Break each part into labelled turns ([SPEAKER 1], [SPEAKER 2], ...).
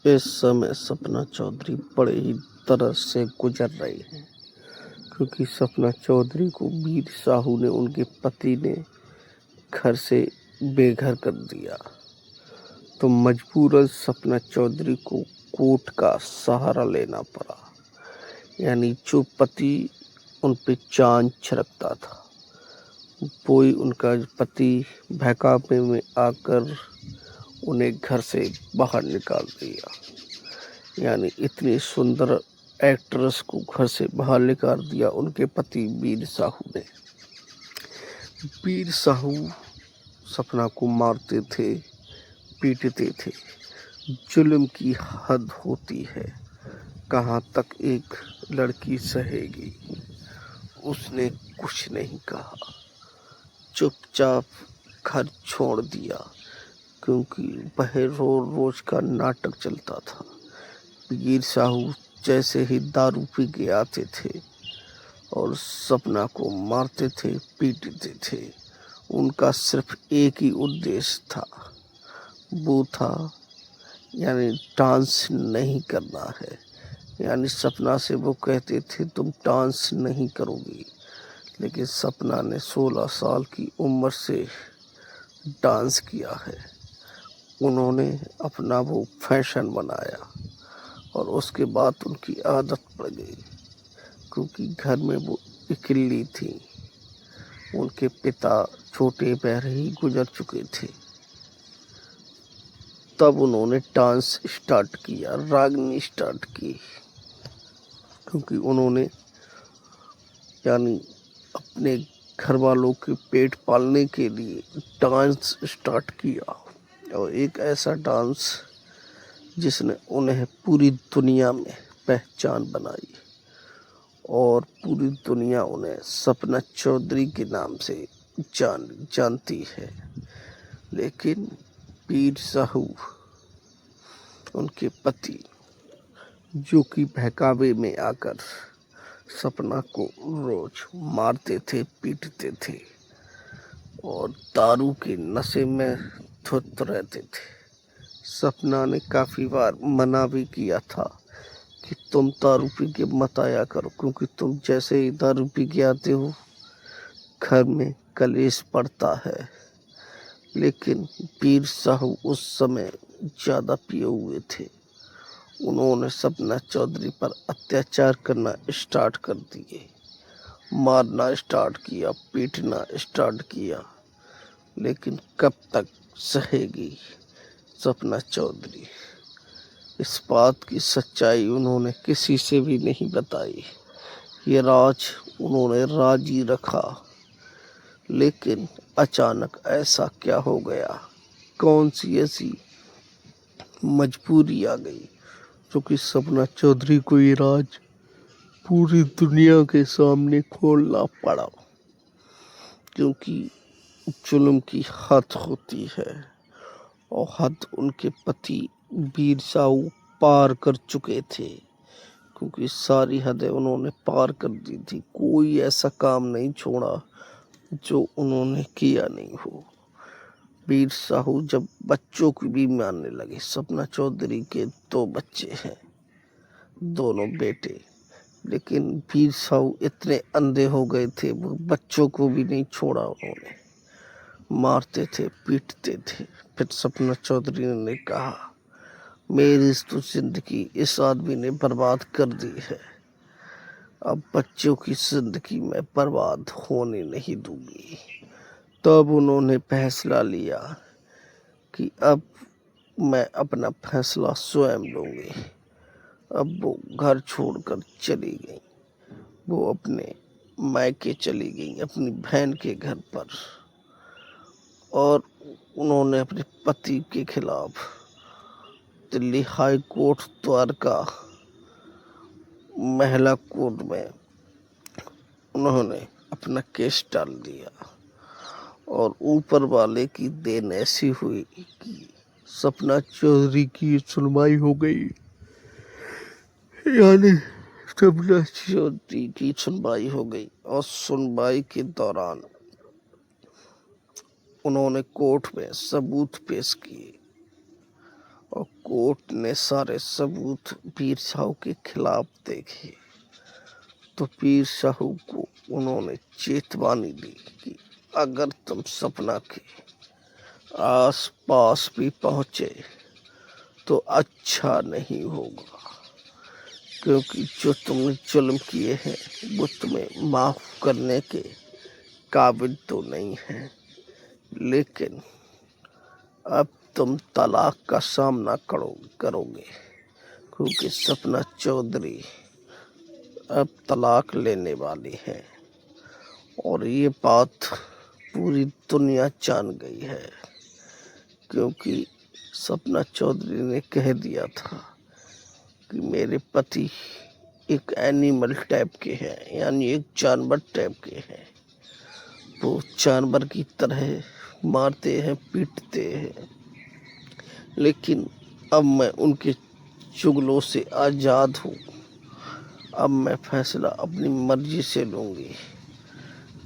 [SPEAKER 1] इस समय सपना चौधरी बड़े ही दर्द से गुजर रही हैं, क्योंकि सपना चौधरी को वीर साहू ने, उनके पति ने घर से बेघर कर दिया। तो मजबूरन सपना चौधरी को कोर्ट का सहारा लेना पड़ा। यानी जो पति उन पे चांद छिड़कता था, वही उनका पति बहकावे में आकर उन्हें घर से बाहर निकाल दिया। यानी इतनी सुंदर एक्ट्रेस को घर से बाहर निकाल दिया उनके पति वीर साहू ने। वीर साहू सपना को मारते थे, पीटते थे। जुल्म की हद होती है, कहाँ तक एक लड़की सहेगी। उसने कुछ नहीं कहा, चुपचाप घर छोड़ दिया, क्योंकि वह रोज का नाटक चलता था। वीर साहू जैसे ही दारू पी के आते थे और सपना को मारते थे, पीटते थे। उनका सिर्फ एक ही उद्देश्य था, वो था यानी डांस नहीं करना है। यानी सपना से वो कहते थे तुम डांस नहीं करोगी, लेकिन सपना ने 16 साल की उम्र से डांस किया है। उन्होंने अपना वो फैशन बनाया और उसके बाद उनकी आदत पड़ गई, क्योंकि घर में वो अकेली थी। उनके पिता छोटे पैर ही गुजर चुके थे। तब उन्होंने डांस स्टार्ट किया, रागनी स्टार्ट की, क्योंकि उन्होंने यानी अपने घर वालों के पेट पालने के लिए डांस स्टार्ट किया। और एक ऐसा डांस जिसने उन्हें पूरी दुनिया में पहचान बनाई और पूरी दुनिया उन्हें सपना चौधरी के नाम से जानती है। लेकिन वीर साहू, उनके पति, जो कि बहकावे में आकर सपना को रोज मारते थे, पीटते थे और दारू के नशे में धुत रहते थे। सपना ने काफ़ी बार मना भी किया था कि तुम दारू पी के मत आया करो, क्योंकि तुम जैसे ही दारू पी के आते हो घर में कलेश पड़ता है। लेकिन वीर साहू उस समय ज़्यादा पिए हुए थे। उन्होंने सपना चौधरी पर अत्याचार करना स्टार्ट कर दिए, मारना स्टार्ट किया, पीटना स्टार्ट किया। लेकिन कब तक सहेगी सपना चौधरी? इस बात की सच्चाई उन्होंने किसी से भी नहीं बताई। ये राज उन्होंने राज ही रखा। लेकिन अचानक ऐसा क्या हो गया, कौन सी ऐसी मजबूरी आ गई, जो कि सपना चौधरी को ये राज पूरी दुनिया के सामने खोलना पड़ा? क्योंकि जुल्म की हद होती है और हद उनके पति वीर साहू पार कर चुके थे, क्योंकि सारी हदें उन्होंने पार कर दी थी। कोई ऐसा काम नहीं छोड़ा जो उन्होंने किया नहीं हो। वीर साहू जब बच्चों की भी मारने लगे, सपना चौधरी के 2 बच्चे हैं, दोनों बेटे, लेकिन वीर साहू इतने अंधे हो गए थे, वो बच्चों को भी नहीं छोड़ा। उन्होंने मारते थे, पीटते थे। फिर सपना चौधरी ने कहा मेरी तो जिंदगी इस आदमी ने बर्बाद कर दी है, अब बच्चों की जिंदगी मैं बर्बाद होने नहीं दूंगी। तब उन्होंने फैसला लिया कि अब मैं अपना फैसला स्वयं लूँगी। अब वो घर छोड़कर चली गई। वो अपने मायके चली गई, अपनी बहन के घर पर, और उन्होंने अपने पति के खिलाफ दिल्ली हाई कोर्ट द्वारका महिला कोर्ट में उन्होंने अपना केस डाल दिया। और ऊपर वाले की देन ऐसी हुई कि सपना चौधरी की सुनवाई हो गई। यानी सपना चौधरी की सुनवाई हो गई और सुनवाई के दौरान उन्होंने कोर्ट में सबूत पेश किए और कोर्ट ने सारे सबूत पीर साहू के खिलाफ देखे तो पीर साहू को उन्होंने चेतावनी दी कि अगर तुम सपना के आस पास भी पहुंचे तो अच्छा नहीं होगा, क्योंकि जो तुमने जुल्म किए हैं वो तुम्हें माफ करने के काबिल तो नहीं है, लेकिन अब तुम तलाक का सामना करोगे, क्योंकि सपना चौधरी अब तलाक लेने वाली है। और ये बात पूरी दुनिया जान गई है, क्योंकि सपना चौधरी ने कह दिया था कि मेरे पति एक एनिमल टाइप के हैं, यानी एक जानवर टाइप के हैं। वो जानवर की तरह मारते हैं, पीटते हैं, लेकिन अब मैं उनके चुगलों से आज़ाद हूँ। अब मैं फैसला अपनी मर्जी से लूँगी,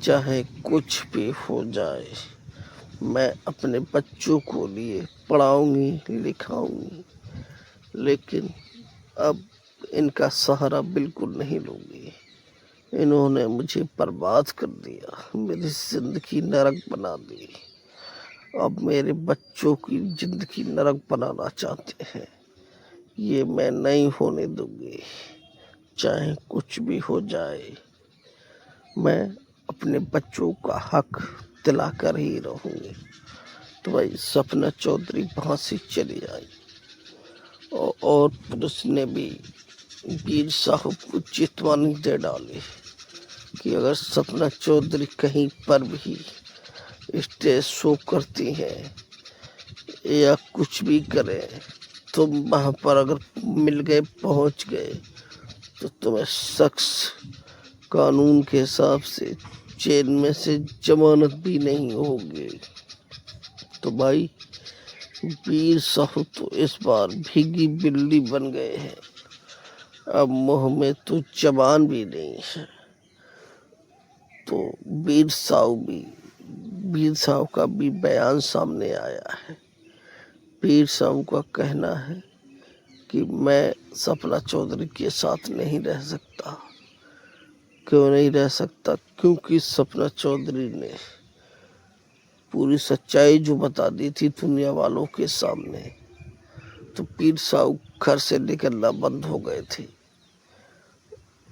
[SPEAKER 1] चाहे कुछ भी हो जाए। मैं अपने बच्चों को लिए पढ़ाऊँगी, लिखाऊँगी, लेकिन अब इनका सहारा बिल्कुल नहीं लूँगी। इन्होंने मुझे बर्बाद कर दिया, मेरी ज़िंदगी नरक बना दी। अब मेरे बच्चों की ज़िंदगी नरक बनाना चाहते हैं, ये मैं नहीं होने दूँगी। चाहे कुछ भी हो जाए, मैं अपने बच्चों का हक दिलाकर ही रहूँगी। तो भाई सपना चौधरी वहाँ से चली आई और पुलिस ने भी पीर साहब को चेतावनी दे डाली कि अगर सपना चौधरी कहीं पर भी स्टेज शो करती हैं या कुछ भी करें, तुम वहाँ पर अगर मिल गए, पहुँच गए, तो तुम्हें सख्त कानून के हिसाब से जेल में से जमानत भी नहीं होगी। तो भाई पीर साहब तो इस बार भीगी बिल्ली बन गए हैं, अब मुँह में तो जबान भी नहीं है। तो पीर साहब का भी बयान सामने आया है। पीर साहब का कहना है कि मैं सपना चौधरी के साथ नहीं रह सकता। क्यों नहीं रह सकता? क्योंकि सपना चौधरी ने पूरी सच्चाई जो बता दी थी दुनिया वालों के सामने, तो पीर साहब घर से निकलना बंद हो गए थे।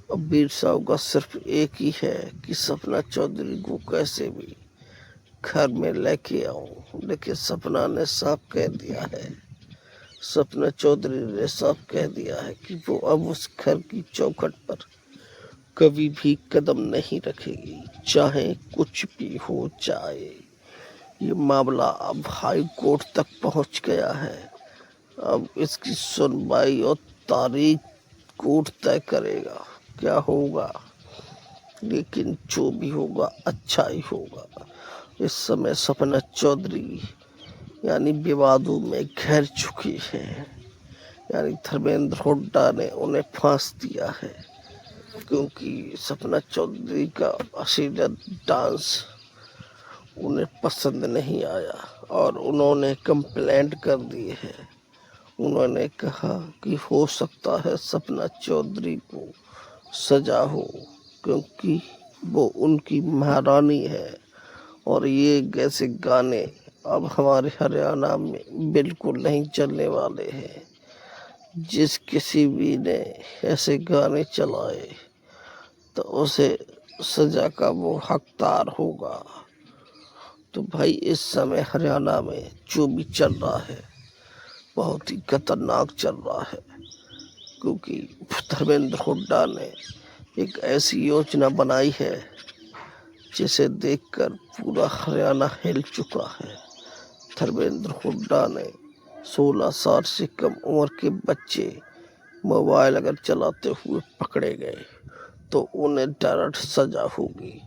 [SPEAKER 1] अब पीर साहब का सिर्फ एक ही है कि सपना चौधरी को कैसे भी घर में लेके आऊं, लेकिन सपना ने साफ कह दिया है, सपना चौधरी ने साफ कह दिया है कि वो अब उस घर की चौखट पर कभी भी कदम नहीं रखेगी, चाहे कुछ भी हो जाए। ये मामला अब हाई कोर्ट तक पहुंच गया है। अब इसकी सुनवाई और तारीख कोर्ट तय करेगा क्या होगा, लेकिन जो भी होगा अच्छा ही होगा। इस समय सपना चौधरी यानी विवादों में घिर चुकी है, यानी धर्मेंद्र हुड्डा ने उन्हें फांस दिया है, क्योंकि सपना चौधरी का अश्लील डांस उन्हें पसंद नहीं आया और उन्होंने कंप्लेंट कर दी है। उन्होंने कहा कि हो सकता है सपना चौधरी को सजा हो, क्योंकि वो उनकी महारानी है और ये ऐसे गाने अब हमारे हरियाणा में बिल्कुल नहीं चलने वाले हैं। जिस किसी भी ने ऐसे गाने चलाए तो उसे सजा का वो हकदार होगा। तो भाई इस समय हरियाणा में जो भी चल रहा है बहुत ही खतरनाक चल रहा है, क्योंकि धर्मेंद्र हुड्डा ने एक ऐसी योजना बनाई है जिसे देखकर पूरा हरियाणा हिल चुका है। धर्मेंद्र हुड्डा ने 16 साल से कम उम्र के बच्चे मोबाइल अगर चलाते हुए पकड़े गए तो उन्हें डायरेक्ट सजा होगी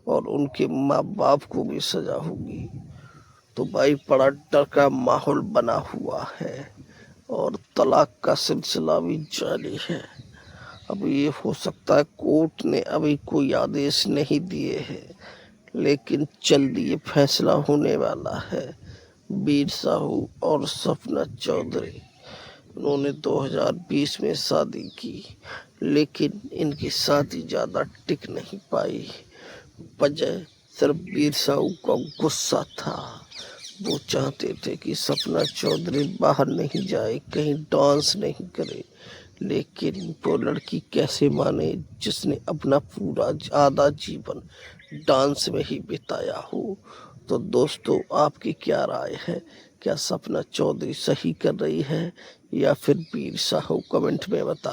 [SPEAKER 1] और उनके माँ बाप को भी सजा होगी। तो भाई बड़ा डर का माहौल बना हुआ है और तलाक का सिलसिला भी जारी है। अब ये हो सकता है कोर्ट ने अभी कोई आदेश नहीं दिए हैं, लेकिन जल्दी ये फैसला होने वाला है। पीर साहू और सपना चौधरी उन्होंने 2020 में शादी की, लेकिन इनकी शादी ज़्यादा टिक नहीं पाई। वजह सिर्फ वीर साहू का गुस्सा था। वो चाहते थे कि सपना चौधरी बाहर नहीं जाए, कहीं डांस नहीं करे, लेकिन वो लड़की कैसे माने जिसने अपना पूरा आधा जीवन डांस में ही बिताया हो। तो दोस्तों, आपकी क्या राय है? क्या सपना चौधरी सही कर रही है या फिर वीर साहू? कमेंट में बता।